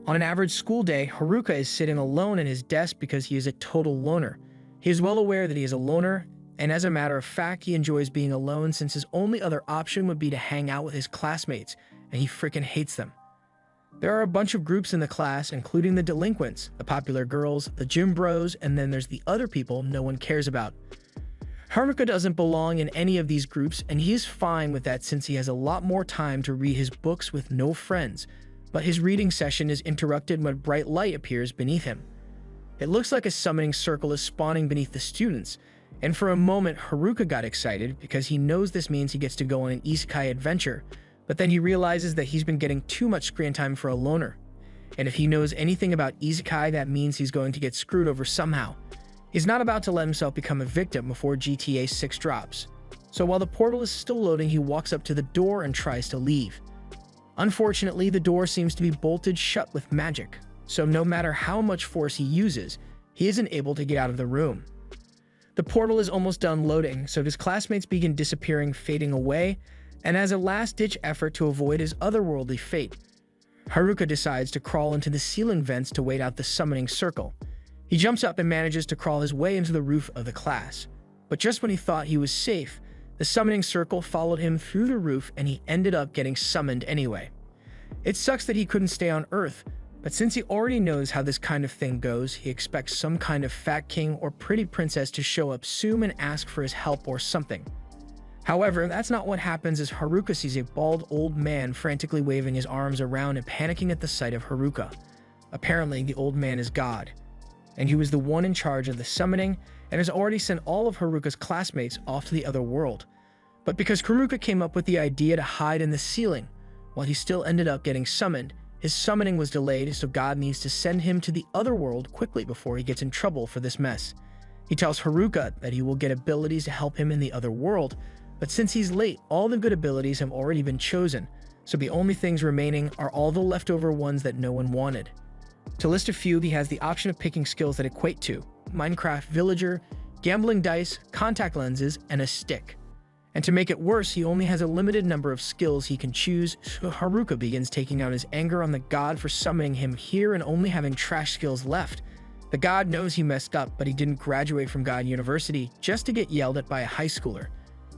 On an average school day, Haruka is sitting alone at his desk because he is a total loner. He is well aware that he is a loner, and as a matter of fact, he enjoys being alone since his only other option would be to hang out with his classmates, and he freaking hates them. There are a bunch of groups in the class, including the delinquents, the popular girls, the gym bros, and then there's the other people no one cares about. Haruka doesn't belong in any of these groups, and he is fine with that since he has a lot more time to read his books with no friends, but his reading session is interrupted when bright light appears beneath him. It looks like a summoning circle is spawning beneath the students, and for a moment Haruka got excited because he knows this means he gets to go on an isekai adventure, but then he realizes that he's been getting too much screen time for a loner. And if he knows anything about isekai, that means he's going to get screwed over somehow. He's not about to let himself become a victim before GTA 6 drops. So while the portal is still loading, he walks up to the door and tries to leave. Unfortunately, the door seems to be bolted shut with magic, so no matter how much force he uses, he isn't able to get out of the room. The portal is almost done loading, so his classmates begin disappearing, fading away, and as a last-ditch effort to avoid his otherworldly fate, Haruka decides to crawl into the ceiling vents to wait out the summoning circle. He jumps up and manages to crawl his way into the roof of the class. But just when he thought he was safe, the summoning circle followed him through the roof and he ended up getting summoned anyway. It sucks that he couldn't stay on Earth, but since he already knows how this kind of thing goes, he expects some kind of fat king or pretty princess to show up soon and ask for his help or something. However, that's not what happens as Haruka sees a bald old man frantically waving his arms around and panicking at the sight of Haruka. Apparently, the old man is God, and he was the one in charge of the summoning and has already sent all of Haruka's classmates off to the other world. But because Haruka came up with the idea to hide in the ceiling, while he still ended up getting summoned, his summoning was delayed, so God needs to send him to the other world quickly before he gets in trouble for this mess. He tells Haruka that he will get abilities to help him in the other world, but since he's late, all the good abilities have already been chosen, so the only things remaining are all the leftover ones that no one wanted. To list a few, he has the option of picking skills that equate to Minecraft Villager, gambling dice, contact lenses, and a stick. And to make it worse, he only has a limited number of skills he can choose, so Haruka begins taking out his anger on the god for summoning him here and only having trash skills left. The god knows he messed up, but he didn't graduate from God University just to get yelled at by a high schooler.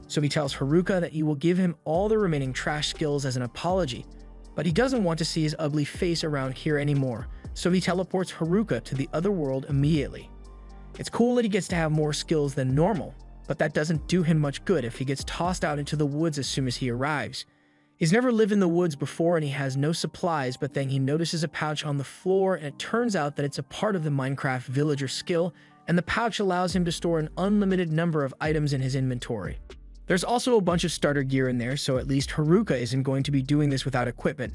So he tells Haruka that he will give him all the remaining trash skills as an apology, but he doesn't want to see his ugly face around here anymore, so he teleports Haruka to the other world immediately. It's cool that he gets to have more skills than normal, but that doesn't do him much good if he gets tossed out into the woods as soon as he arrives. He's never lived in the woods before and he has no supplies, but then he notices a pouch on the floor and it turns out that it's a part of the Minecraft Villager skill, and the pouch allows him to store an unlimited number of items in his inventory. There's also a bunch of starter gear in there, so at least Haruka isn't going to be doing this without equipment.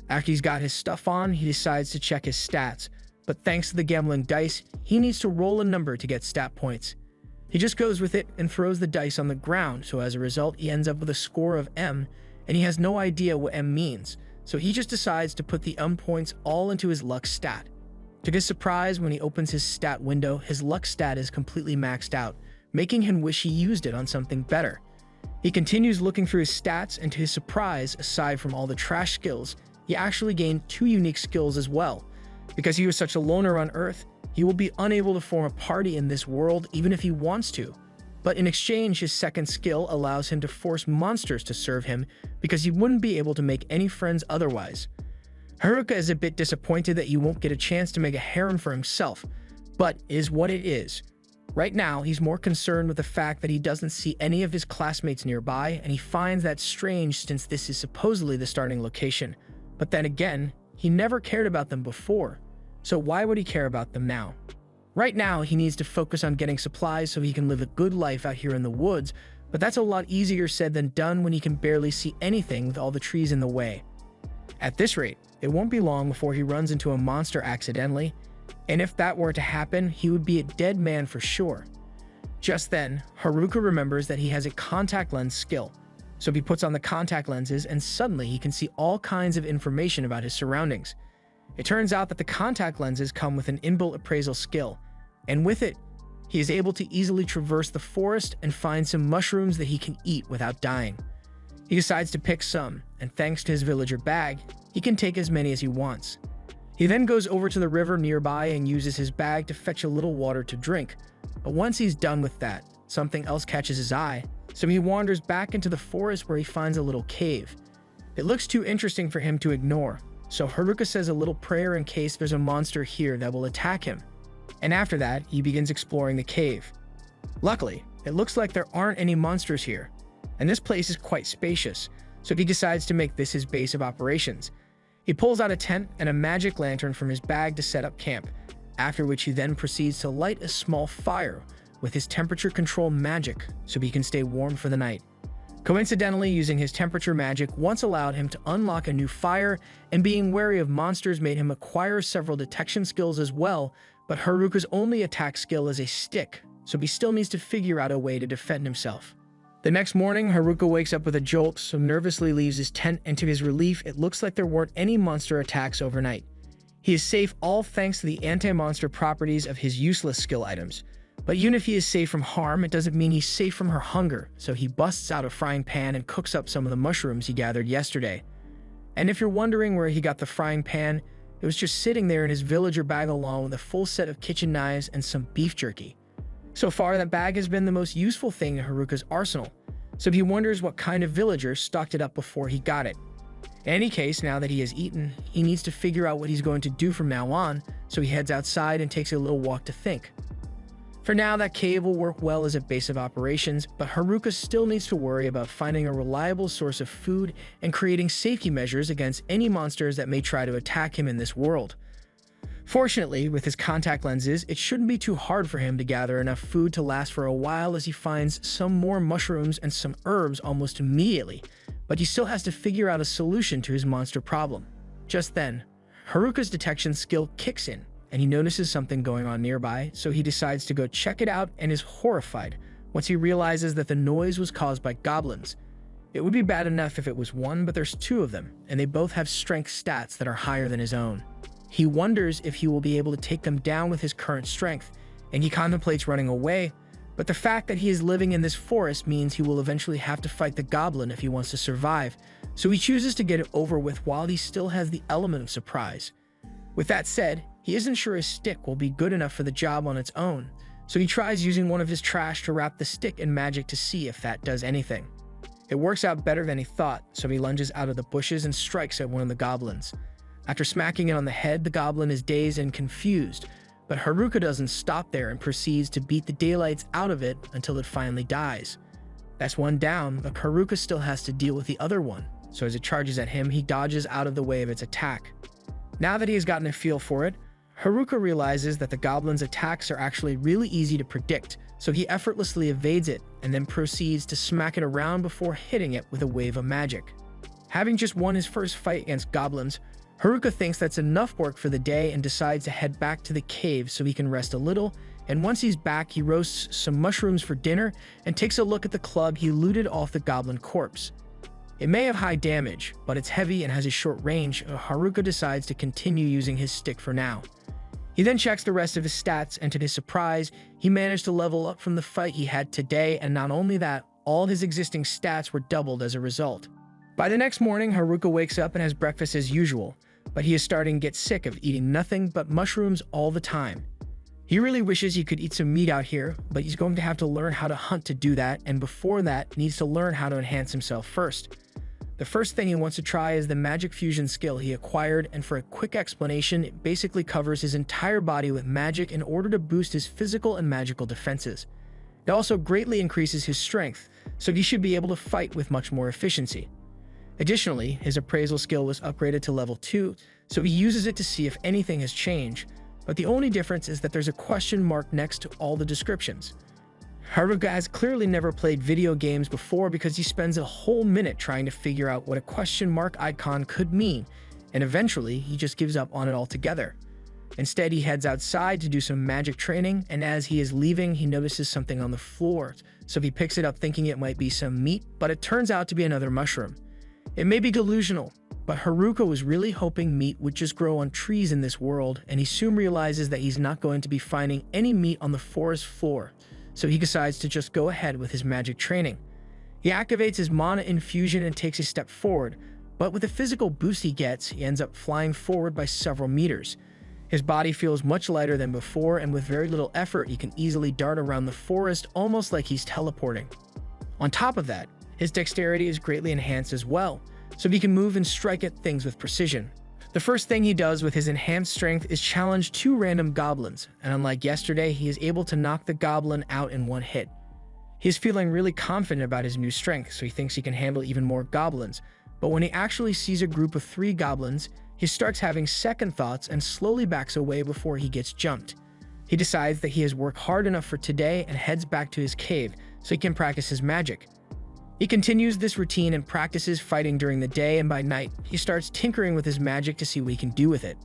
After he's got his stuff on, he decides to check his stats, but thanks to the gambling dice, he needs to roll a number to get stat points. He just goes with it and throws the dice on the ground, so as a result he ends up with a score of M, and he has no idea what M means, so he just decides to put the M points all into his luck stat. To his surprise, when he opens his stat window, his luck stat is completely maxed out, making him wish he used it on something better. He continues looking through his stats, and to his surprise, aside from all the trash skills, he actually gained 2 unique skills as well. Because he was such a loner on Earth, he will be unable to form a party in this world even if he wants to. But in exchange, his second skill allows him to force monsters to serve him because he wouldn't be able to make any friends otherwise. Haruka is a bit disappointed that he won't get a chance to make a harem for himself, but it is what it is. Right now, he's more concerned with the fact that he doesn't see any of his classmates nearby, and he finds that strange since this is supposedly the starting location. But then again, he never cared about them before, so why would he care about them now? Right now, he needs to focus on getting supplies so he can live a good life out here in the woods, but that's a lot easier said than done when he can barely see anything with all the trees in the way. At this rate, it won't be long before he runs into a monster accidentally, and if that were to happen, he would be a dead man for sure. Just then, Haruka remembers that he has a contact lens skill, so he puts on the contact lenses and suddenly he can see all kinds of information about his surroundings. It turns out that the contact lenses come with an inbuilt appraisal skill, and with it, he is able to easily traverse the forest and find some mushrooms that he can eat without dying. He decides to pick some, and thanks to his villager bag, he can take as many as he wants. He then goes over to the river nearby and uses his bag to fetch a little water to drink. But once he's done with that, something else catches his eye, so he wanders back into the forest where he finds a little cave. It looks too interesting for him to ignore, so Haruka says a little prayer in case there's a monster here that will attack him. And after that, he begins exploring the cave. Luckily, it looks like there aren't any monsters here, and this place is quite spacious, so he decides to make this his base of operations. He pulls out a tent and a magic lantern from his bag to set up camp, after which he then proceeds to light a small fire with his temperature control magic so he can stay warm for the night. Coincidentally, using his temperature magic once allowed him to unlock a new fire, and being wary of monsters made him acquire several detection skills as well, but Haruka's only attack skill is a stick, so he still needs to figure out a way to defend himself. The next morning, Haruka wakes up with a jolt, so nervously leaves his tent, and to his relief, it looks like there weren't any monster attacks overnight. He is safe all thanks to the anti-monster properties of his useless skill items. But even if he is safe from harm, it doesn't mean he's safe from her hunger, so he busts out a frying pan and cooks up some of the mushrooms he gathered yesterday. And if you're wondering where he got the frying pan, it was just sitting there in his villager bag along with a full set of kitchen knives and some beef jerky. So far, that bag has been the most useful thing in Haruka's arsenal, so he wonders what kind of villager stocked it up before he got it. In any case, now that he has eaten, he needs to figure out what he's going to do from now on, so he heads outside and takes a little walk to think. For now, that cave will work well as a base of operations, but Haruka still needs to worry about finding a reliable source of food and creating safety measures against any monsters that may try to attack him in this world. Fortunately, with his contact lenses, it shouldn't be too hard for him to gather enough food to last for a while as he finds some more mushrooms and some herbs almost immediately, but he still has to figure out a solution to his monster problem. Just then, Haruka's detection skill kicks in, and he notices something going on nearby, so he decides to go check it out and is horrified once he realizes that the noise was caused by goblins. It would be bad enough if it was one, but there's two of them, and they both have strength stats that are higher than his own. He wonders if he will be able to take them down with his current strength, and he contemplates running away, but the fact that he is living in this forest means he will eventually have to fight the goblin if he wants to survive, so he chooses to get it over with while he still has the element of surprise. With that said, he isn't sure his stick will be good enough for the job on its own, so he tries using one of his trash to wrap the stick in magic to see if that does anything. It works out better than he thought, so he lunges out of the bushes and strikes at one of the goblins. After smacking it on the head, the goblin is dazed and confused, but Haruka doesn't stop there and proceeds to beat the daylights out of it until it finally dies. That's one down, but Haruka still has to deal with the other one, so as it charges at him, he dodges out of the way of its attack. Now that he has gotten a feel for it, Haruka realizes that the goblin's attacks are actually really easy to predict, so he effortlessly evades it and then proceeds to smack it around before hitting it with a wave of magic. Having just won his first fight against goblins, Haruka thinks that's enough work for the day and decides to head back to the cave so he can rest a little, and once he's back, he roasts some mushrooms for dinner and takes a look at the club he looted off the goblin corpse. It may have high damage, but it's heavy and has a short range, so Haruka decides to continue using his stick for now. He then checks the rest of his stats, and to his surprise, he managed to level up from the fight he had today, and not only that, all his existing stats were doubled as a result. By the next morning, Haruka wakes up and has breakfast as usual, but he is starting to get sick of eating nothing but mushrooms all the time. He really wishes he could eat some meat out here, but he's going to have to learn how to hunt to do that, and before that, needs to learn how to enhance himself first. The first thing he wants to try is the magic fusion skill he acquired, and for a quick explanation, it basically covers his entire body with magic in order to boost his physical and magical defenses. It also greatly increases his strength, so he should be able to fight with much more efficiency. Additionally, his appraisal skill was upgraded to level 2, so he uses it to see if anything has changed, but the only difference is that there's a question mark next to all the descriptions. Haruka has clearly never played video games before because he spends a whole minute trying to figure out what a question mark icon could mean, and eventually he just gives up on it altogether. Instead, he heads outside to do some magic training, and as he is leaving, he notices something on the floor, so he picks it up thinking it might be some meat, but it turns out to be another mushroom. It may be delusional, but Haruka was really hoping meat would just grow on trees in this world, and he soon realizes that he's not going to be finding any meat on the forest floor, so he decides to just go ahead with his magic training. He activates his mana infusion and takes a step forward, but with the physical boost he gets, he ends up flying forward by several meters. His body feels much lighter than before, and with very little effort, he can easily dart around the forest almost like he's teleporting. On top of that, his dexterity is greatly enhanced as well, so he can move and strike at things with precision. The first thing he does with his enhanced strength is challenge 2 random goblins, and unlike yesterday, he is able to knock the goblin out in one hit. He is feeling really confident about his new strength, so he thinks he can handle even more goblins, but when he actually sees a group of 3 goblins, he starts having second thoughts and slowly backs away before he gets jumped. He decides that he has worked hard enough for today and heads back to his cave so he can practice his magic. He continues this routine and practices fighting during the day, and by night, he starts tinkering with his magic to see what he can do with it.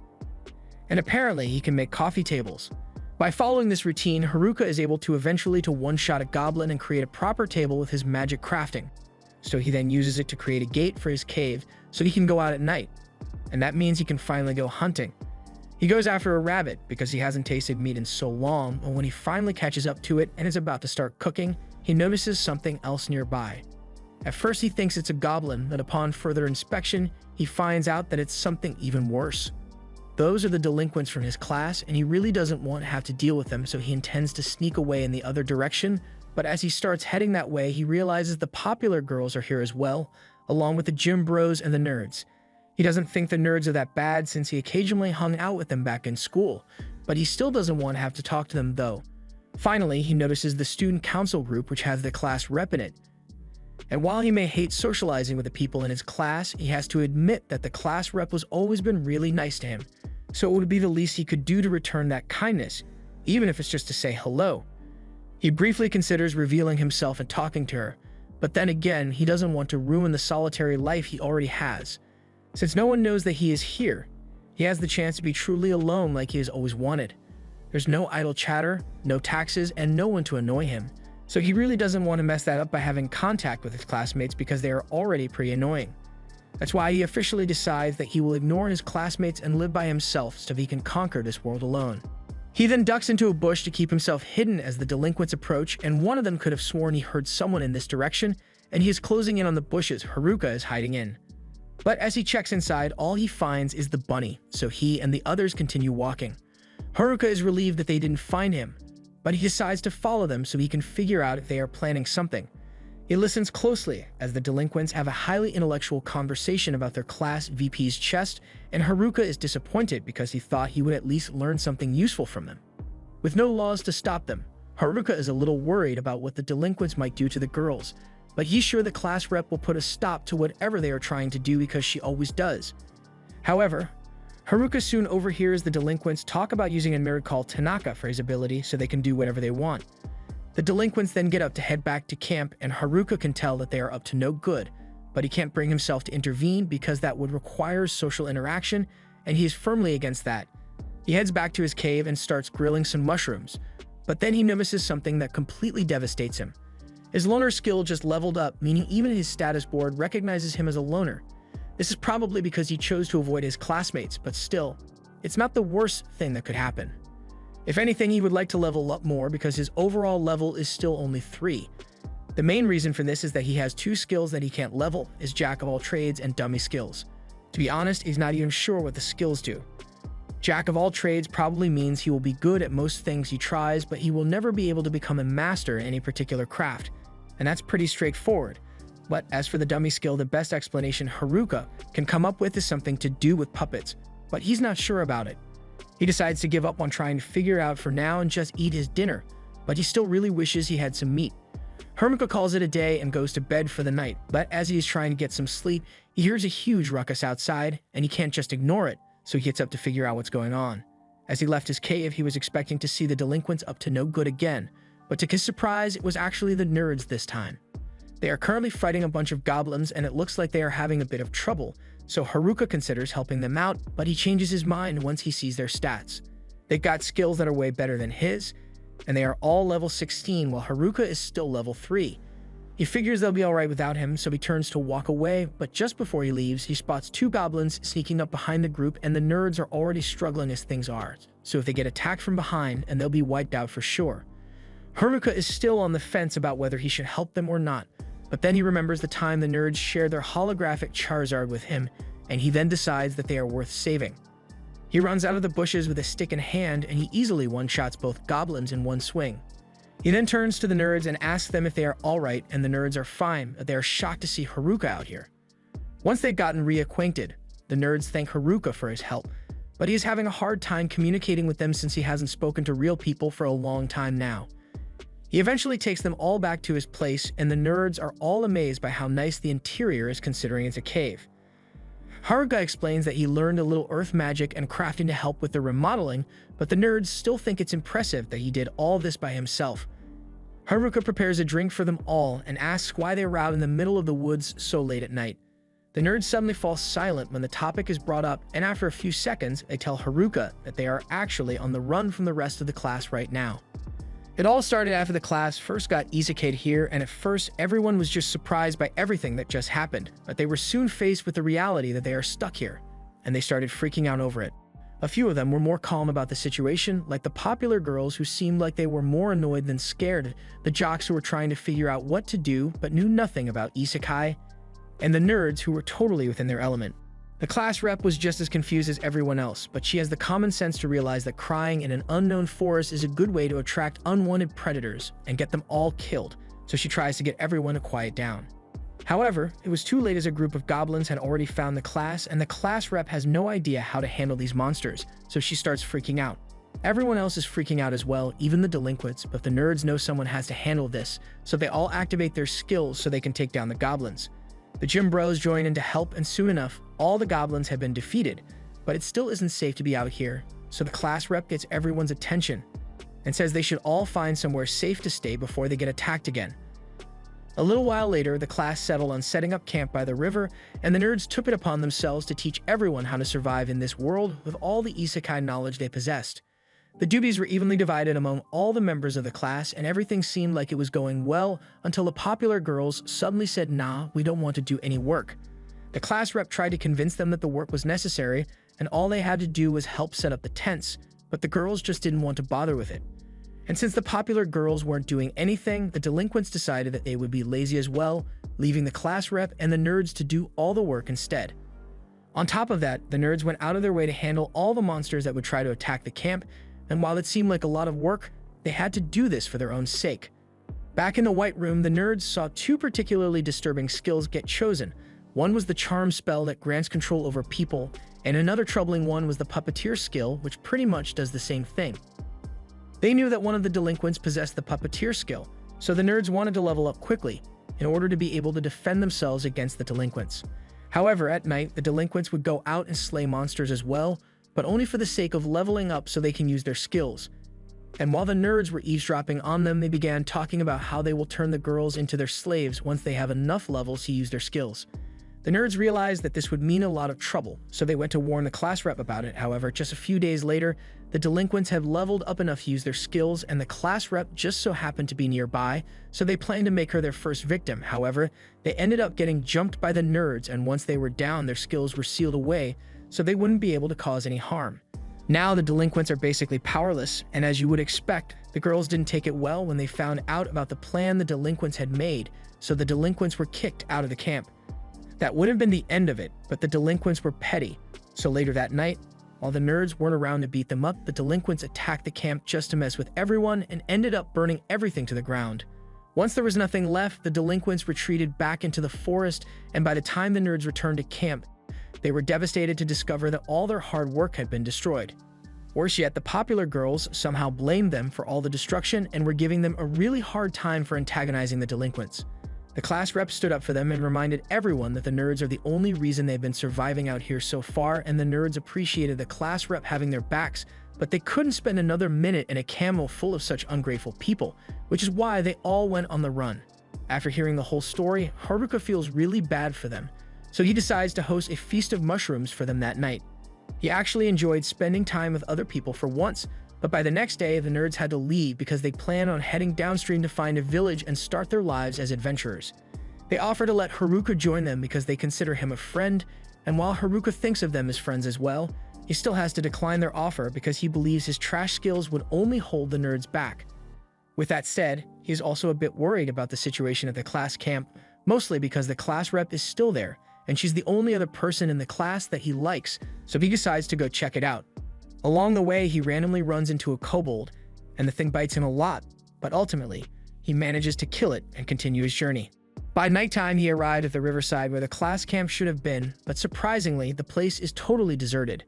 And apparently, he can make coffee tables. By following this routine, Haruka is able to eventually one-shot a goblin and create a proper table with his magic crafting. So he then uses it to create a gate for his cave so he can go out at night. And that means he can finally go hunting. He goes after a rabbit because he hasn't tasted meat in so long, and when he finally catches up to it and is about to start cooking, he notices something else nearby. At first he thinks it's a goblin, but upon further inspection, he finds out that it's something even worse. Those are the delinquents from his class, and he really doesn't want to have to deal with them, so he intends to sneak away in the other direction, but as he starts heading that way, he realizes the popular girls are here as well, along with the gym bros and the nerds. He doesn't think the nerds are that bad since he occasionally hung out with them back in school, but he still doesn't want to have to talk to them though. Finally, he notices the student council group which has the class rep in it. And while he may hate socializing with the people in his class, he has to admit that the class rep has always been really nice to him, so it would be the least he could do to return that kindness, even if it's just to say hello. He briefly considers revealing himself and talking to her, but then again, he doesn't want to ruin the solitary life he already has. Since no one knows that he is here, he has the chance to be truly alone like he has always wanted. There's no idle chatter, no taxes, and no one to annoy him, so he really doesn't want to mess that up by having contact with his classmates because they are already pretty annoying. That's why he officially decides that he will ignore his classmates and live by himself so he can conquer this world alone. He then ducks into a bush to keep himself hidden as the delinquents approach, and one of them could have sworn he heard someone in this direction, and he is closing in on the bushes Haruka is hiding in. But as he checks inside, all he finds is the bunny, so he and the others continue walking. Haruka is relieved that they didn't find him, but he decides to follow them so he can figure out if they are planning something. He listens closely as the delinquents have a highly intellectual conversation about their class VP's chest, and Haruka is disappointed because he thought he would at least learn something useful from them. With no laws to stop them, Haruka is a little worried about what the delinquents might do to the girls, but he's sure the class rep will put a stop to whatever they are trying to do because she always does. However, Haruka soon overhears the delinquents talk about using a nerd called Tanaka for his ability so they can do whatever they want. The delinquents then get up to head back to camp, and Haruka can tell that they are up to no good, but he can't bring himself to intervene because that would require social interaction, and he is firmly against that. He heads back to his cave and starts grilling some mushrooms, but then he notices something that completely devastates him. His loner skill just leveled up, meaning even his status board recognizes him as a loner. This is probably because he chose to avoid his classmates, but still, it's not the worst thing that could happen. If anything, he would like to level up more because his overall level is still only 3. The main reason for this is that he has 2 skills that he can't level, his Jack of all trades and dummy skills. To be honest, he's not even sure what the skills do. Jack of all trades probably means he will be good at most things he tries, but he will never be able to become a master in any particular craft. And that's pretty straightforward. But as for the dummy skill, the best explanation Haruka can come up with is something to do with puppets, but he's not sure about it. He decides to give up on trying to figure it out for now and just eat his dinner, but he still really wishes he had some meat. Haruka calls it a day and goes to bed for the night, but as he is trying to get some sleep, he hears a huge ruckus outside, and he can't just ignore it, so he gets up to figure out what's going on. As he left his cave, he was expecting to see the delinquents up to no good again, but to his surprise, it was actually the nerds this time. They are currently fighting a bunch of goblins, and it looks like they are having a bit of trouble, so Haruka considers helping them out, but he changes his mind once he sees their stats. They've got skills that are way better than his, and they are all level 16 while Haruka is still level 3. He figures they'll be alright without him, so he turns to walk away, but just before he leaves, he spots 2 goblins sneaking up behind the group, and the nerds are already struggling as things are, so if they get attacked from behind, and they'll be wiped out for sure. Haruka is still on the fence about whether he should help them or not, But then he remembers the time the nerds shared their holographic Charizard with him, and he then decides that they are worth saving. He runs out of the bushes with a stick in hand, and he easily one-shots both goblins in one swing. He then turns to the nerds and asks them if they are alright, and the nerds are fine, but they are shocked to see Haruka out here. Once they've gotten reacquainted, the nerds thank Haruka for his help, but he is having a hard time communicating with them since he hasn't spoken to real people for a long time now. He eventually takes them all back to his place, and the nerds are all amazed by how nice the interior is considering it's a cave. Haruka explains that he learned a little earth magic and crafting to help with the remodeling, but the nerds still think it's impressive that he did all this by himself. Haruka prepares a drink for them all and asks why they were out in the middle of the woods so late at night. The nerds suddenly fall silent when the topic is brought up, and after a few seconds, they tell Haruka that they are actually on the run from the rest of the class right now. It all started after the class first got isekai'd here, and at first everyone was just surprised by everything that just happened, but they were soon faced with the reality that they are stuck here, and they started freaking out over it. A few of them were more calm about the situation, like the popular girls who seemed like they were more annoyed than scared, the jocks who were trying to figure out what to do but knew nothing about isekai, and the nerds who were totally within their element. The class rep was just as confused as everyone else, but she has the common sense to realize that crying in an unknown forest is a good way to attract unwanted predators and get them all killed, so she tries to get everyone to quiet down. However, it was too late as a group of goblins had already found the class, and the class rep has no idea how to handle these monsters, so she starts freaking out. Everyone else is freaking out as well, even the delinquents, but the nerds know someone has to handle this, so they all activate their skills so they can take down the goblins. The gym bros join in to help, and soon enough, all the goblins have been defeated, but it still isn't safe to be out here, so the class rep gets everyone's attention and says they should all find somewhere safe to stay before they get attacked again. A little while later, the class settled on setting up camp by the river, and the nerds took it upon themselves to teach everyone how to survive in this world with all the isekai knowledge they possessed. The duties were evenly divided among all the members of the class, and everything seemed like it was going well until the popular girls suddenly said, "Nah, we don't want to do any work." The class rep tried to convince them that the work was necessary, and all they had to do was help set up the tents, but the girls just didn't want to bother with it. And since the popular girls weren't doing anything, the delinquents decided that they would be lazy as well, leaving the class rep and the nerds to do all the work instead. On top of that, the nerds went out of their way to handle all the monsters that would try to attack the camp, and while it seemed like a lot of work, they had to do this for their own sake. Back in the White Room, the nerds saw two particularly disturbing skills get chosen. One was the charm spell that grants control over people, and another troubling one was the puppeteer skill, which pretty much does the same thing. They knew that one of the delinquents possessed the puppeteer skill, so the nerds wanted to level up quickly in order to be able to defend themselves against the delinquents. However, at night, the delinquents would go out and slay monsters as well, but only for the sake of leveling up so they can use their skills. And while the nerds were eavesdropping on them, they began talking about how they will turn the girls into their slaves once they have enough levels to use their skills. The nerds realized that this would mean a lot of trouble, so they went to warn the class rep about it. However, just a few days later, the delinquents have leveled up enough to use their skills, and the class rep just so happened to be nearby, so they planned to make her their first victim. However, they ended up getting jumped by the nerds, and once they were down, their skills were sealed away, so they wouldn't be able to cause any harm. Now the delinquents are basically powerless, and as you would expect, the girls didn't take it well when they found out about the plan the delinquents had made, so the delinquents were kicked out of the camp. That would have been the end of it, but the delinquents were petty, so later that night, while the nerds weren't around to beat them up, the delinquents attacked the camp just to mess with everyone and ended up burning everything to the ground. Once there was nothing left, the delinquents retreated back into the forest, and by the time the nerds returned to camp, they were devastated to discover that all their hard work had been destroyed. Worse yet, the popular girls somehow blamed them for all the destruction and were giving them a really hard time for antagonizing the delinquents. The class rep stood up for them and reminded everyone that the nerds are the only reason they've been surviving out here so far, and the nerds appreciated the class rep having their backs, but they couldn't spend another minute in a camel full of such ungrateful people, which is why they all went on the run. After hearing the whole story, Haruka feels really bad for them, so he decides to host a feast of mushrooms for them that night. He actually enjoyed spending time with other people for once, but by the next day, the nerds had to leave because they planned on heading downstream to find a village and start their lives as adventurers. They offer to let Haruka join them because they consider him a friend, and while Haruka thinks of them as friends as well, he still has to decline their offer because he believes his trash skills would only hold the nerds back. With that said, he is also a bit worried about the situation at the class camp, mostly because the class rep is still there, and she's the only other person in the class that he likes, so he decides to go check it out. Along the way, he randomly runs into a kobold, and the thing bites him a lot, but ultimately, he manages to kill it and continue his journey. By nighttime, he arrived at the riverside where the class camp should have been, but surprisingly, the place is totally deserted.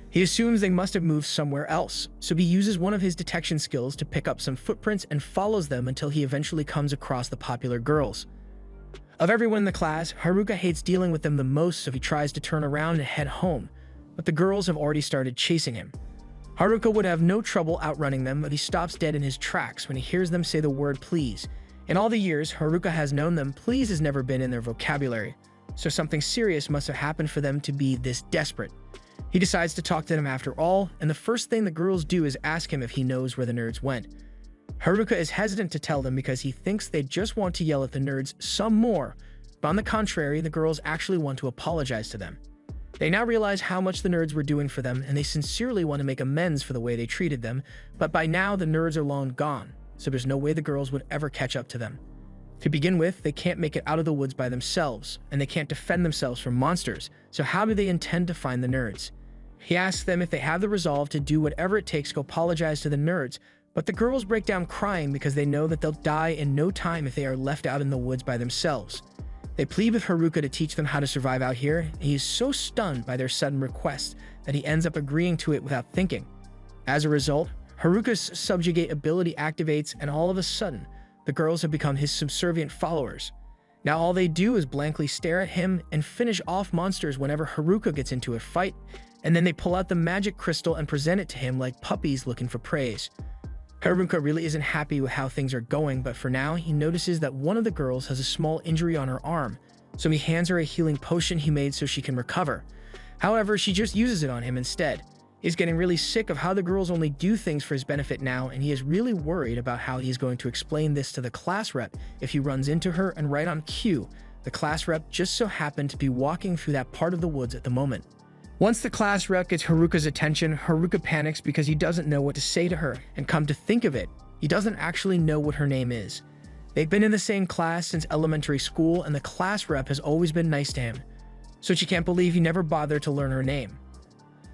He assumes they must have moved somewhere else, so he uses one of his detection skills to pick up some footprints and follows them until he eventually comes across the popular girls. Of everyone in the class, Haruka hates dealing with them the most, so he tries to turn around and head home, but the girls have already started chasing him. Haruka would have no trouble outrunning them, but he stops dead in his tracks when he hears them say the word please. In all the years Haruka has known them, please has never been in their vocabulary, so something serious must have happened for them to be this desperate. He decides to talk to them after all, and the first thing the girls do is ask him if he knows where the nerds went. Haruka is hesitant to tell them because he thinks they just want to yell at the nerds some more, but on the contrary, the girls actually want to apologize to them. They now realize how much the nerds were doing for them, and they sincerely want to make amends for the way they treated them, but by now the nerds are long gone, so there's no way the girls would ever catch up to them. To begin with, they can't make it out of the woods by themselves, and they can't defend themselves from monsters, so how do they intend to find the nerds? He asks them if they have the resolve to do whatever it takes to apologize to the nerds, but the girls break down crying because they know that they'll die in no time if they are left out in the woods by themselves. They plead with Haruka to teach them how to survive out here, and he is so stunned by their sudden request that he ends up agreeing to it without thinking. As a result, Haruka's subjugate ability activates, and all of a sudden, the girls have become his subservient followers. Now all they do is blankly stare at him and finish off monsters whenever Haruka gets into a fight, and then they pull out the magic crystal and present it to him like puppies looking for praise. Haruka really isn't happy with how things are going, but for now, he notices that one of the girls has a small injury on her arm, so he hands her a healing potion he made so she can recover. However, she just uses it on him instead. He's getting really sick of how the girls only do things for his benefit now, and he is really worried about how he's going to explain this to the class rep if he runs into her, and right on cue, the class rep just so happened to be walking through that part of the woods at the moment. Once the class rep gets Haruka's attention, Haruka panics because he doesn't know what to say to her, and come to think of it, he doesn't actually know what her name is. They've been in the same class since elementary school, and the class rep has always been nice to him, so she can't believe he never bothered to learn her name.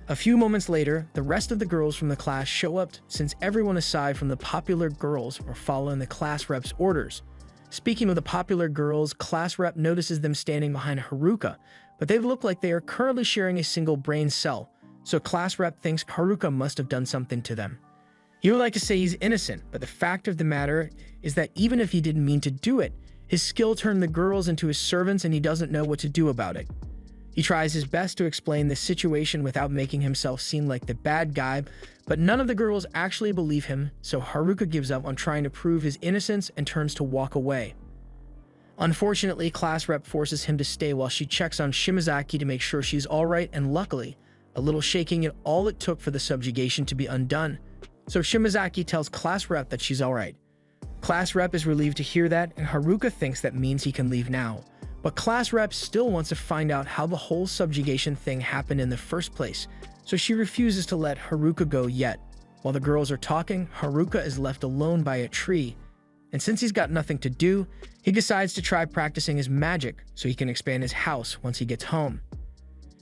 A few moments later, the rest of the girls from the class show up since everyone aside from the popular girls are following the class rep's orders. Speaking of the popular girls, class rep notices them standing behind Haruka, but they look like they are currently sharing a single brain cell, so class rep thinks Haruka must have done something to them. He would like to say he's innocent, but the fact of the matter is that even if he didn't mean to do it, his skill turned the girls into his servants and he doesn't know what to do about it. He tries his best to explain the situation without making himself seem like the bad guy, but none of the girls actually believe him, so Haruka gives up on trying to prove his innocence and turns to walk away. Unfortunately, class rep forces him to stay while she checks on Shimazaki to make sure she's alright, and luckily, a little shaking is all it took for the subjugation to be undone, so Shimazaki tells class rep that she's alright. Class rep is relieved to hear that, and Haruka thinks that means he can leave now. But class rep still wants to find out how the whole subjugation thing happened in the first place, so she refuses to let Haruka go yet. While the girls are talking, Haruka is left alone by a tree, and since he's got nothing to do, he decides to try practicing his magic so he can expand his house once he gets home.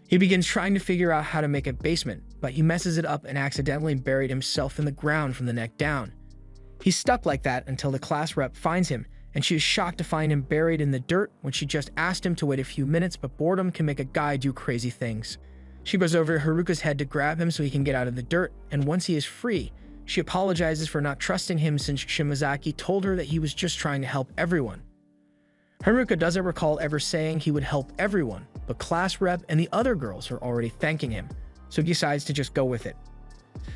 He begins trying to figure out how to make a basement, but he messes it up and accidentally buried himself in the ground from the neck down. He's stuck like that until the class rep finds him, and she is shocked to find him buried in the dirt when she just asked him to wait a few minutes, but boredom can make a guy do crazy things. She goes over Haruka's head to grab him so he can get out of the dirt, and once he is free, she apologizes for not trusting him since Shimazaki told her that he was just trying to help everyone. Haruka doesn't recall ever saying he would help everyone, but class rep and the other girls are already thanking him, so he decides to just go with it.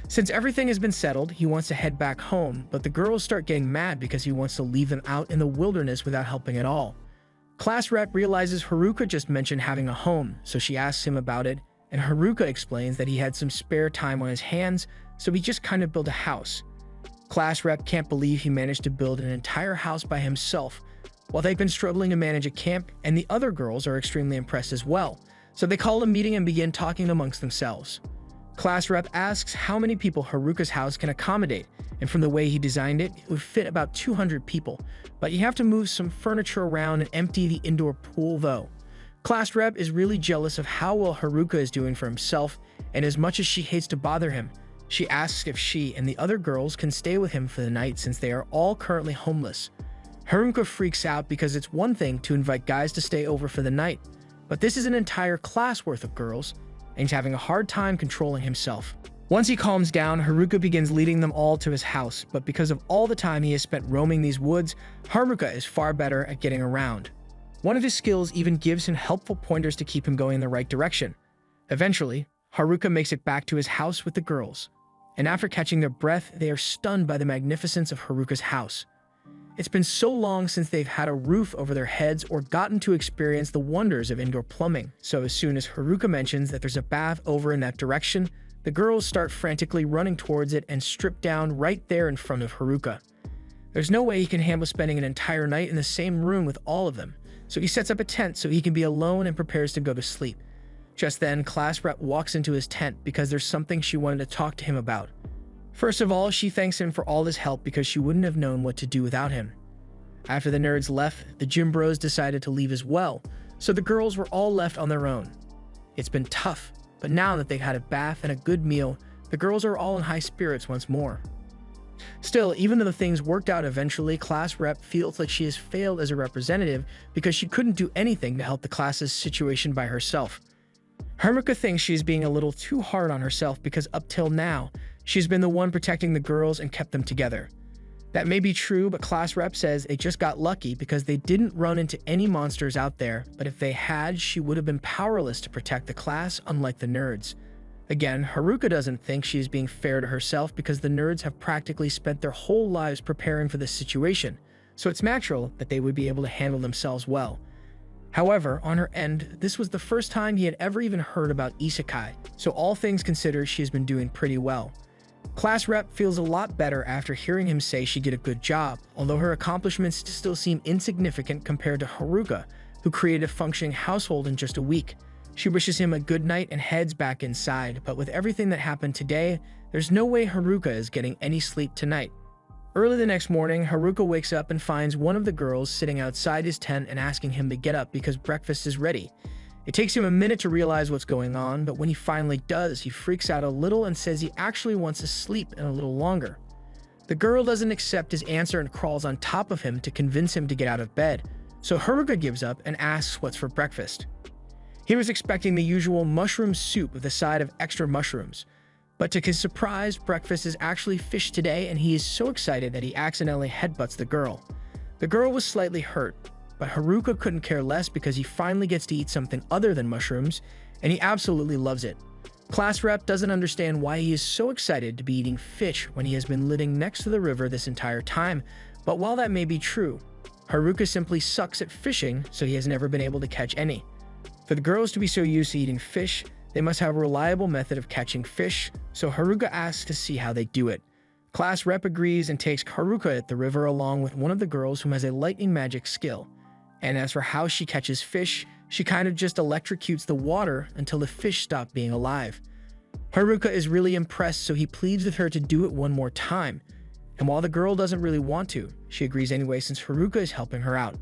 Since everything has been settled, he wants to head back home, but the girls start getting mad because he wants to leave them out in the wilderness without helping at all. Class rep realizes Haruka just mentioned having a home, so she asks him about it, and Haruka explains that he had some spare time on his hands, so he just kind of built a house. Class rep can't believe he managed to build an entire house by himself, while they've been struggling to manage a camp, and the other girls are extremely impressed as well, so they call a meeting and begin talking amongst themselves. Class rep asks how many people Haruka's house can accommodate, and from the way he designed it, it would fit about 200 people, but you have to move some furniture around and empty the indoor pool though. Class rep is really jealous of how well Haruka is doing for himself, and as much as she hates to bother him, she asks if she and the other girls can stay with him for the night since they are all currently homeless. Haruka freaks out because it's one thing to invite guys to stay over for the night, but this is an entire class worth of girls, and he's having a hard time controlling himself. Once he calms down, Haruka begins leading them all to his house, but because of all the time he has spent roaming these woods, Haruka is far better at getting around. One of his skills even gives him helpful pointers to keep him going in the right direction. Eventually, Haruka makes it back to his house with the girls, and after catching their breath, they are stunned by the magnificence of Haruka's house. It's been so long since they've had a roof over their heads or gotten to experience the wonders of indoor plumbing, so as soon as Haruka mentions that there's a bath over in that direction, the girls start frantically running towards it and strip down right there in front of Haruka. There's no way he can handle spending an entire night in the same room with all of them, so he sets up a tent so he can be alone and prepares to go to sleep. Just then, class rep walks into his tent because there's something she wanted to talk to him about. First of all, she thanks him for all his help because she wouldn't have known what to do without him. After the nerds left, the gym bros decided to leave as well, so the girls were all left on their own. It's been tough, but now that they've had a bath and a good meal, the girls are all in high spirits once more. Still, even though the things worked out eventually, class rep feels like she has failed as a representative because she couldn't do anything to help the class's situation by herself. Haruka thinks she's being a little too hard on herself because up till now, she's been the one protecting the girls and kept them together. That may be true, but class rep says they just got lucky because they didn't run into any monsters out there, but if they had, she would have been powerless to protect the class, unlike the nerds. Again, Haruka doesn't think she is being fair to herself because the nerds have practically spent their whole lives preparing for this situation, so it's natural that they would be able to handle themselves well. However, on her end, this was the first time he had ever even heard about isekai, so all things considered, she has been doing pretty well. Class rep feels a lot better after hearing him say she did a good job, although her accomplishments still seem insignificant compared to Haruka, who created a functioning household in just a week. She wishes him a good night and heads back inside, but with everything that happened today, there's no way Haruka is getting any sleep tonight. Early the next morning, Haruka wakes up and finds one of the girls sitting outside his tent and asking him to get up because breakfast is ready. It takes him a minute to realize what's going on, but when he finally does, he freaks out a little and says he actually wants to sleep in a little longer. The girl doesn't accept his answer and crawls on top of him to convince him to get out of bed, so Haruka gives up and asks what's for breakfast. He was expecting the usual mushroom soup with a side of extra mushrooms, but to his surprise, breakfast is actually fish today, and he is so excited that he accidentally headbutts the girl. The girl was slightly hurt, but Haruka couldn't care less because he finally gets to eat something other than mushrooms, and he absolutely loves it. Class rep doesn't understand why he is so excited to be eating fish when he has been living next to the river this entire time, but while that may be true, Haruka simply sucks at fishing, so he has never been able to catch any. For the girls to be so used to eating fish, they must have a reliable method of catching fish, so Haruka asks to see how they do it. Class rep agrees and takes Haruka at the river along with one of the girls who has a lightning magic skill. And as for how she catches fish, she kind of just electrocutes the water until the fish stop being alive. Haruka is really impressed, so he pleads with her to do it one more time. And while the girl doesn't really want to, she agrees anyway since Haruka is helping her out.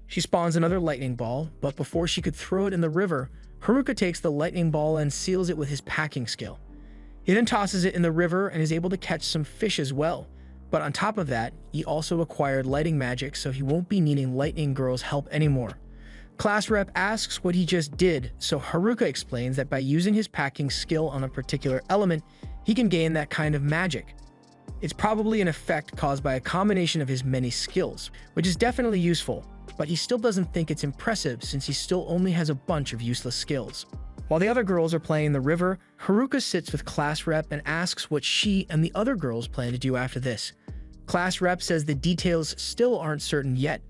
She spawns another lightning ball, but before she could throw it in the river, Haruka takes the lightning ball and seals it with his packing skill. He then tosses it in the river and is able to catch some fish as well. But on top of that, he also acquired lighting magic, so he won't be needing Lightning Girl's help anymore. Class rep asks what he just did, so Haruka explains that by using his packing skill on a particular element, he can gain that kind of magic. It's probably an effect caused by a combination of his many skills, which is definitely useful, but he still doesn't think it's impressive since he still only has a bunch of useless skills. While the other girls are playing in the river, Haruka sits with class rep and asks what she and the other girls plan to do after this. Class rep says the details still aren't certain yet,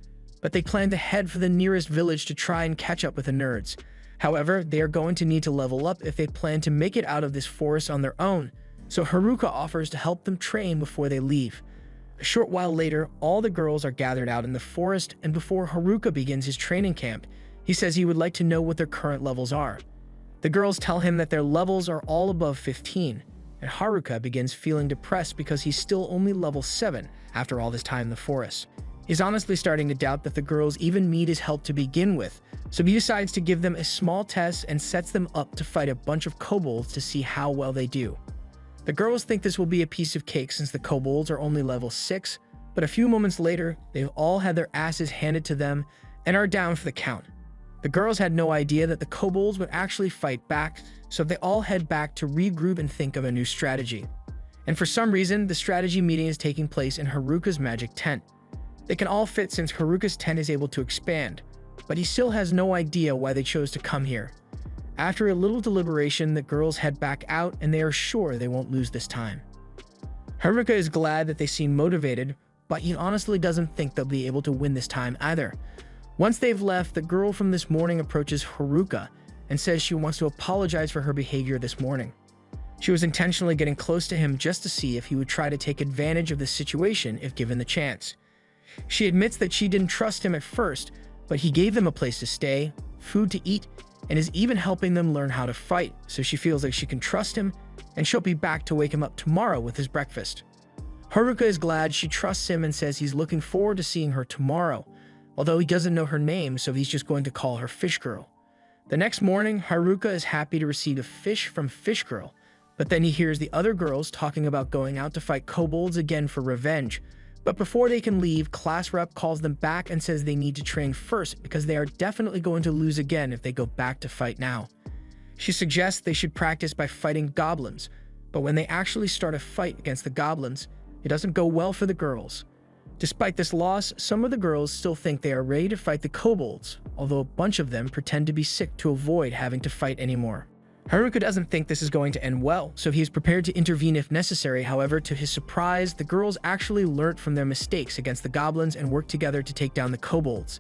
but they plan to head for the nearest village to try and catch up with the nerds. However, they are going to need to level up if they plan to make it out of this forest on their own, so Haruka offers to help them train before they leave. A short while later, all the girls are gathered out in the forest, and before Haruka begins his training camp, he says he would like to know what their current levels are. The girls tell him that their levels are all above 15, and Haruka begins feeling depressed because he's still only level 7 after all this time in the forest. He's honestly starting to doubt that the girls even need his help to begin with, so he decides to give them a small test and sets them up to fight a bunch of kobolds to see how well they do. The girls think this will be a piece of cake since the kobolds are only level 6, but a few moments later, they've all had their asses handed to them and are down for the count. The girls had no idea that the kobolds would actually fight back, so they all head back to regroup and think of a new strategy. And for some reason, the strategy meeting is taking place in Haruka's magic tent. They can all fit since Haruka's tent is able to expand, but he still has no idea why they chose to come here. After a little deliberation, the girls head back out and they are sure they won't lose this time. Haruka is glad that they seem motivated, but he honestly doesn't think they'll be able to win this time either. Once they've left, the girl from this morning approaches Haruka and says she wants to apologize for her behavior this morning. She was intentionally getting close to him just to see if he would try to take advantage of the situation if given the chance. She admits that she didn't trust him at first, but he gave them a place to stay, food to eat, and is even helping them learn how to fight, so she feels like she can trust him, and she'll be back to wake him up tomorrow with his breakfast. Haruka is glad she trusts him and says he's looking forward to seeing her tomorrow, although he doesn't know her name, so he's just going to call her Fish Girl. The next morning, Haruka is happy to receive a fish from Fish Girl, but then he hears the other girls talking about going out to fight kobolds again for revenge. But before they can leave, class rep calls them back and says they need to train first because they are definitely going to lose again if they go back to fight now. She suggests they should practice by fighting goblins, but when they actually start a fight against the goblins, it doesn't go well for the girls. Despite this loss, some of the girls still think they are ready to fight the kobolds, although a bunch of them pretend to be sick to avoid having to fight anymore. Haruka doesn't think this is going to end well, so he is prepared to intervene if necessary. However, to his surprise, the girls actually learnt from their mistakes against the goblins and worked together to take down the kobolds.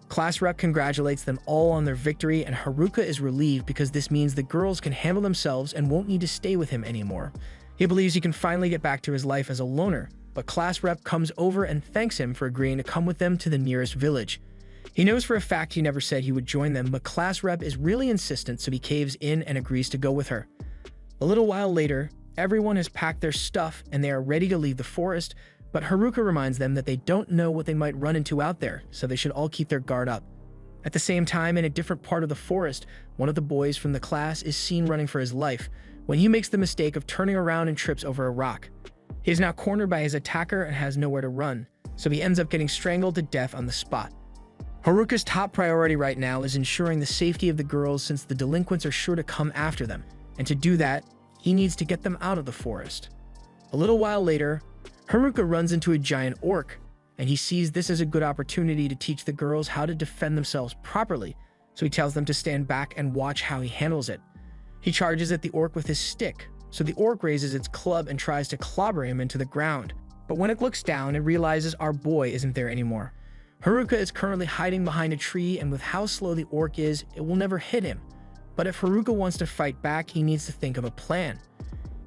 Class rep congratulates them all on their victory, and Haruka is relieved because this means the girls can handle themselves and won't need to stay with him anymore. He believes he can finally get back to his life as a loner, but class rep comes over and thanks him for agreeing to come with them to the nearest village. He knows for a fact he never said he would join them, but class rep is really insistent, so he caves in and agrees to go with her. A little while later, everyone has packed their stuff and they are ready to leave the forest, but Haruka reminds them that they don't know what they might run into out there, so they should all keep their guard up. At the same time, in a different part of the forest, one of the boys from the class is seen running for his life when he makes the mistake of turning around and trips over a rock. He is now cornered by his attacker and has nowhere to run, so he ends up getting strangled to death on the spot. Haruka's top priority right now is ensuring the safety of the girls since the delinquents are sure to come after them, and to do that, he needs to get them out of the forest. A little while later, Haruka runs into a giant orc, and he sees this as a good opportunity to teach the girls how to defend themselves properly, so he tells them to stand back and watch how he handles it. He charges at the orc with his stick, so the orc raises its club and tries to clobber him into the ground, but when it looks down, it realizes our boy isn't there anymore. Haruka is currently hiding behind a tree, and with how slow the orc is, it will never hit him. But if Haruka wants to fight back, he needs to think of a plan.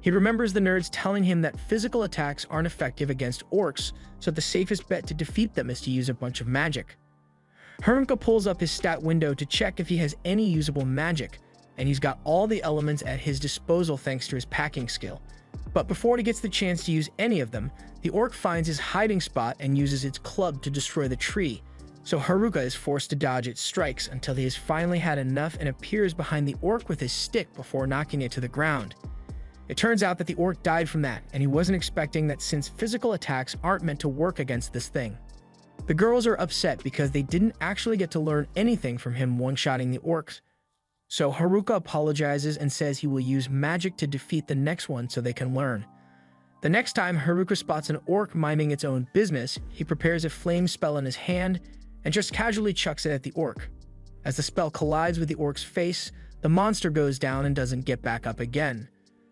He remembers the nerds telling him that physical attacks aren't effective against orcs, so the safest bet to defeat them is to use a bunch of magic. Haruka pulls up his stat window to check if he has any usable magic, and he's got all the elements at his disposal thanks to his packing skill. But before he gets the chance to use any of them, the orc finds his hiding spot and uses its club to destroy the tree, so Haruka is forced to dodge its strikes until he has finally had enough and appears behind the orc with his stick before knocking it to the ground. It turns out that the orc died from that, and he wasn't expecting that since physical attacks aren't meant to work against this thing. The girls are upset because they didn't actually get to learn anything from him one-shotting the orcs, so Haruka apologizes and says he will use magic to defeat the next one so they can learn. The next time Haruka spots an orc minding its own business, he prepares a flame spell in his hand and just casually chucks it at the orc. As the spell collides with the orc's face, the monster goes down and doesn't get back up again.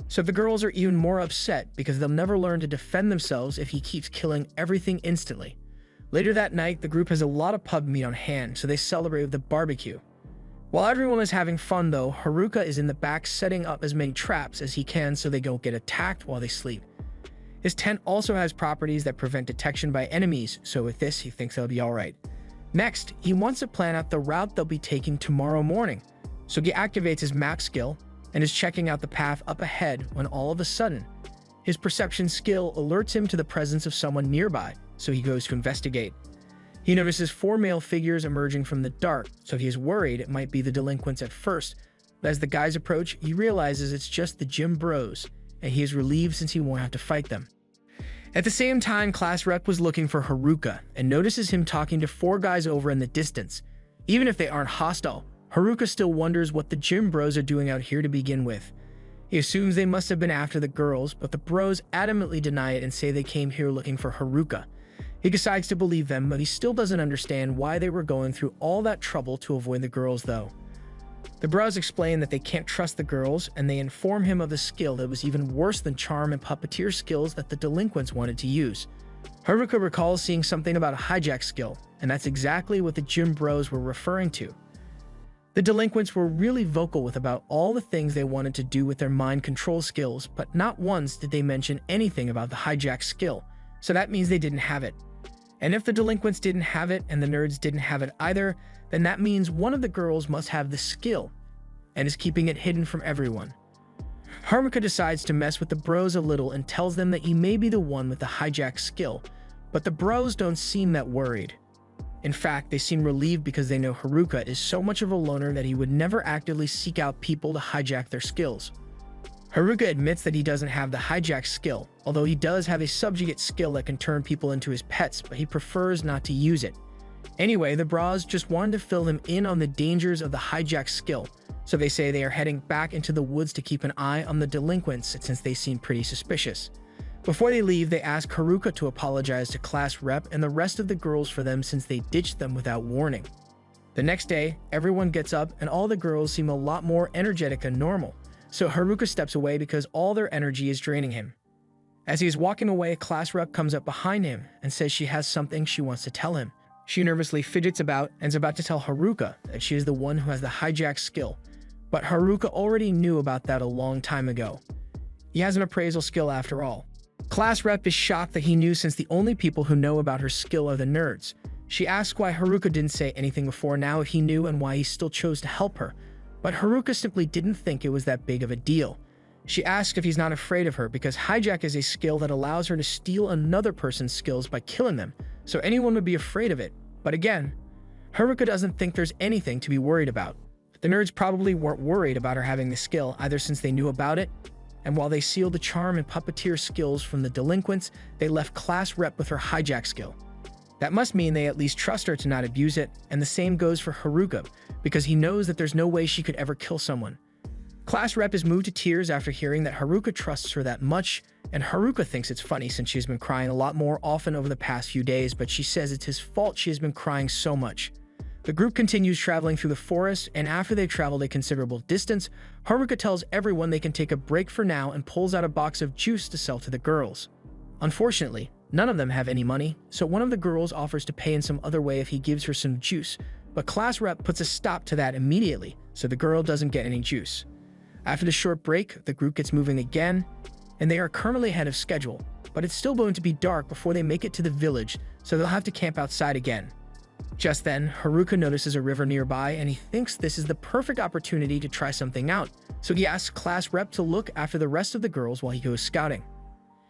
So the girls are even more upset because they'll never learn to defend themselves if he keeps killing everything instantly. Later that night, the group has a lot of pub meat on hand, so they celebrate with a barbecue. While everyone is having fun though, Haruka is in the back setting up as many traps as he can so they don't get attacked while they sleep. His tent also has properties that prevent detection by enemies, so with this he thinks they'll be alright. Next, he wants to plan out the route they'll be taking tomorrow morning, So he activates his map skill and is checking out the path up ahead when all of a sudden, his perception skill alerts him to the presence of someone nearby, so he goes to investigate. He notices 4 male figures emerging from the dark, so he is worried it might be the delinquents at first, but as the guys approach, he realizes it's just the gym bros, and he is relieved since he won't have to fight them. At the same time, Class Rep was looking for Haruka and notices him talking to 4 guys over in the distance. Even if they aren't hostile, Haruka still wonders what the gym bros are doing out here to begin with. He assumes they must have been after the girls, but the bros adamantly deny it and say they came here looking for Haruka. He decides to believe them, but he still doesn't understand why they were going through all that trouble to avoid the girls though. The bros explain that they can't trust the girls, and they inform him of a skill that was even worse than charm and puppeteer skills that the delinquents wanted to use. Haruka recalls seeing something about a hijack skill, and that's exactly what the gym bros were referring to. The delinquents were really vocal about all the things they wanted to do with their mind control skills, but not once did they mention anything about the hijack skill, so that means they didn't have it. And if the delinquents didn't have it and the nerds didn't have it either, then that means one of the girls must have the skill and is keeping it hidden from everyone. Haruka decides to mess with the bros a little and tells them that he may be the one with the hijack skill, but the bros don't seem that worried. In fact, they seem relieved because they know Haruka is so much of a loner that he would never actively seek out people to hijack their skills. Haruka admits that he doesn't have the hijack skill, although he does have a subjugate skill that can turn people into his pets, but he prefers not to use it. Anyway, the bros just wanted to fill him in on the dangers of the hijack skill, so they say they are heading back into the woods to keep an eye on the delinquents since they seem pretty suspicious. Before they leave, they ask Haruka to apologize to Class Rep and the rest of the girls for them since they ditched them without warning. The next day, everyone gets up and all the girls seem a lot more energetic than normal, so Haruka steps away because all their energy is draining him. As he is walking away, Class Rep comes up behind him and says she has something she wants to tell him. She nervously fidgets about and is about to tell Haruka that she is the one who has the hijack skill, but Haruka already knew about that a long time ago. He has an appraisal skill after all. Class Rep is shocked that he knew since the only people who know about her skill are the nerds. She asks why Haruka didn't say anything before now if he knew and why he still chose to help her, but Haruka simply didn't think it was that big of a deal. She asks if he's not afraid of her because hijack is a skill that allows her to steal another person's skills by killing them, so anyone would be afraid of it. But again, Haruka doesn't think there's anything to be worried about. The nerds probably weren't worried about her having the skill either since they knew about it, and while they sealed the charm and puppeteer skills from the delinquents, they left Class Rep with her hijack skill. That must mean they at least trust her to not abuse it, and the same goes for Haruka, because he knows that there's no way she could ever kill someone. Class Rep is moved to tears after hearing that Haruka trusts her that much, and Haruka thinks it's funny since she's been crying a lot more often over the past few days, but she says it's his fault she has been crying so much. The group continues traveling through the forest, and after they've traveled a considerable distance, Haruka tells everyone they can take a break for now and pulls out a box of juice to sell to the girls. Unfortunately, none of them have any money, so one of the girls offers to pay in some other way if he gives her some juice, but Class Rep puts a stop to that immediately, so the girl doesn't get any juice. After the short break, the group gets moving again, and they are currently ahead of schedule, but it's still going to be dark before they make it to the village, so they'll have to camp outside again. Just then, Haruka notices a river nearby and he thinks this is the perfect opportunity to try something out, so he asks Class Rep to look after the rest of the girls while he goes scouting.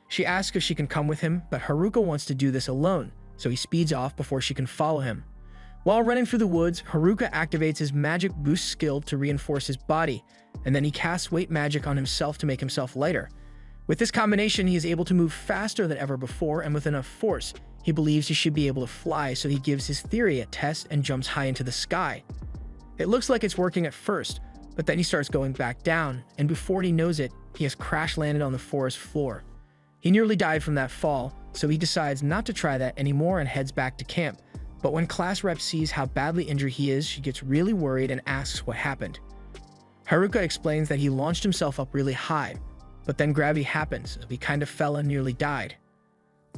She asks if she can come with him, but Haruka wants to do this alone, so he speeds off before she can follow him. While running through the woods, Haruka activates his magic boost skill to reinforce his body, and then he casts weight magic on himself to make himself lighter. With this combination, he is able to move faster than ever before, and with enough force, he believes he should be able to fly, so he gives his theory a test and jumps high into the sky. It looks like it's working at first, but then he starts going back down, and before he knows it, he has crash landed on the forest floor. He nearly died from that fall, so he decides not to try that anymore and heads back to camp. But when Class Rep sees how badly injured he is, she gets really worried and asks what happened. Haruka explains that he launched himself up really high, but then gravity happens, so he kind of fell and nearly died.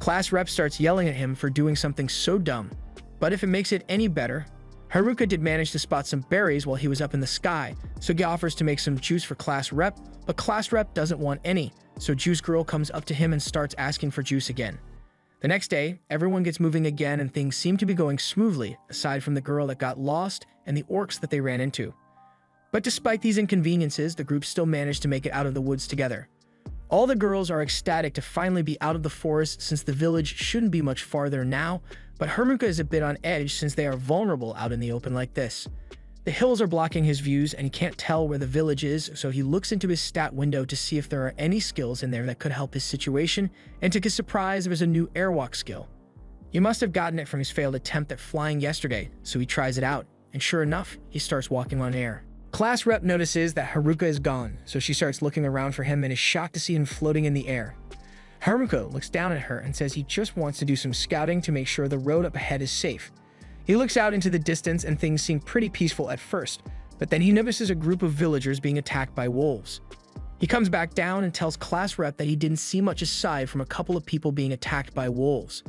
Class Rep starts yelling at him for doing something so dumb, but if it makes it any better, Haruka did manage to spot some berries while he was up in the sky, so he offers to make some juice for Class Rep, but Class Rep doesn't want any, so Juice Girl comes up to him and starts asking for juice again. The next day, everyone gets moving again and things seem to be going smoothly, aside from the girl that got lost and the orcs that they ran into. But despite these inconveniences, the group still managed to make it out of the woods together. All the girls are ecstatic to finally be out of the forest since the village shouldn't be much farther now, but Haruka is a bit on edge since they are vulnerable out in the open like this. The hills are blocking his views and he can't tell where the village is, so he looks into his stat window to see if there are any skills in there that could help his situation, and to his surprise there's a new airwalk skill. He must have gotten it from his failed attempt at flying yesterday, so he tries it out, and sure enough, he starts walking on air. Class rep notices that Haruka is gone, so she starts looking around for him and is shocked to see him floating in the air. Haruka looks down at her and says he just wants to do some scouting to make sure the road up ahead is safe. He looks out into the distance and things seem pretty peaceful at first, but then he notices a group of villagers being attacked by wolves. He comes back down and tells class rep that he didn't see much aside from a couple of people being attacked by wolves.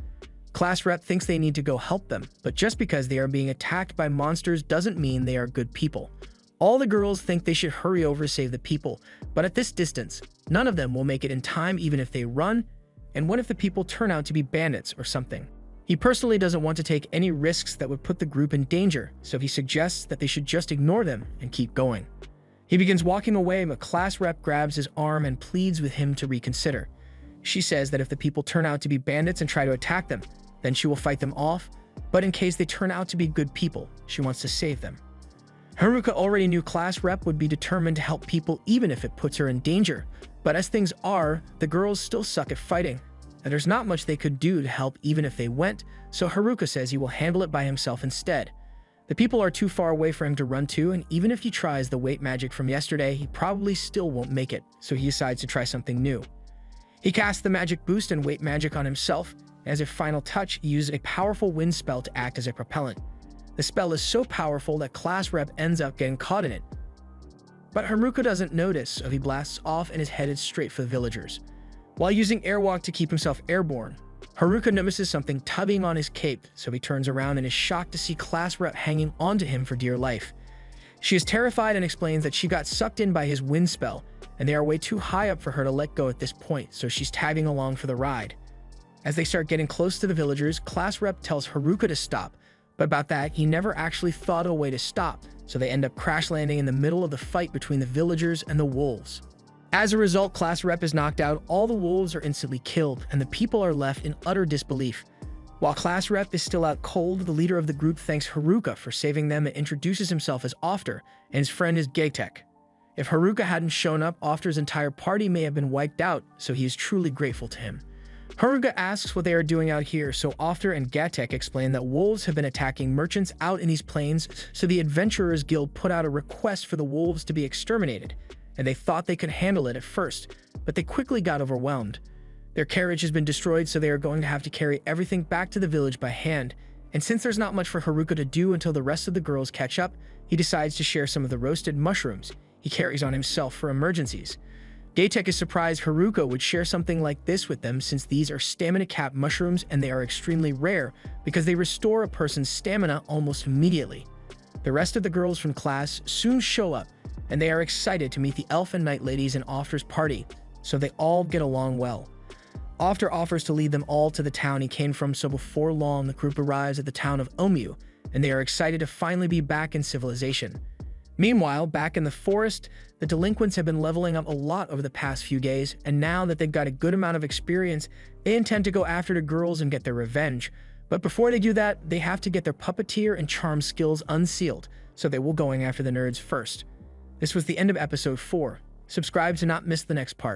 Class rep thinks they need to go help them, but just because they are being attacked by monsters doesn't mean they are good people. All the girls think they should hurry over to save the people, but at this distance, none of them will make it in time even if they run, and what if the people turn out to be bandits or something? He personally doesn't want to take any risks that would put the group in danger, so he suggests that they should just ignore them and keep going. He begins walking away, but class rep grabs his arm and pleads with him to reconsider. She says that if the people turn out to be bandits and try to attack them, then she will fight them off, but in case they turn out to be good people, she wants to save them. Haruka already knew class rep would be determined to help people even if it puts her in danger, but as things are, the girls still suck at fighting, and there's not much they could do to help even if they went, so Haruka says he will handle it by himself instead. The people are too far away for him to run to, and even if he tries the weight magic from yesterday, he probably still won't make it, so he decides to try something new. He casts the magic boost and weight magic on himself, and as a final touch, he uses a powerful wind spell to act as a propellant. The spell is so powerful that class rep ends up getting caught in it. But Haruka doesn't notice, so he blasts off and is headed straight for the villagers. While using airwalk to keep himself airborne, Haruka notices something tugging on his cape, so he turns around and is shocked to see class rep hanging onto him for dear life. She is terrified and explains that she got sucked in by his wind spell, and they are way too high up for her to let go at this point, so she's tagging along for the ride. As they start getting close to the villagers, class rep tells Haruka to stop, but about that, he never actually thought of a way to stop, so they end up crash landing in the middle of the fight between the villagers and the wolves. As a result, class rep is knocked out, all the wolves are instantly killed, and the people are left in utter disbelief. While class rep is still out cold, the leader of the group thanks Haruka for saving them and introduces himself as Ofter, and his friend is Gatek. If Haruka hadn't shown up, Ofter's entire party may have been wiped out, so he is truly grateful to him. Haruka asks what they are doing out here, so Ofter and Gatek explain that wolves have been attacking merchants out in these plains, so the Adventurers Guild put out a request for the wolves to be exterminated, and they thought they could handle it at first, but they quickly got overwhelmed. Their carriage has been destroyed, so they are going to have to carry everything back to the village by hand, and since there's not much for Haruka to do until the rest of the girls catch up, he decides to share some of the roasted mushrooms he carries on himself for emergencies. Gatek is surprised Haruka would share something like this with them since these are stamina-capped mushrooms and they are extremely rare because they restore a person's stamina almost immediately. The rest of the girls from class soon show up, and they are excited to meet the elf and night ladies in Ofter's party, so they all get along well. Ofter offers to lead them all to the town he came from, so before long the group arrives at the town of Omu, and they are excited to finally be back in civilization. Meanwhile, back in the forest, the delinquents have been leveling up a lot over the past few days, and now that they've got a good amount of experience, they intend to go after the girls and get their revenge. But before they do that, they have to get their puppeteer and charm skills unsealed, so they will going after the nerds first. This was the end of episode 4. Subscribe to not miss the next part.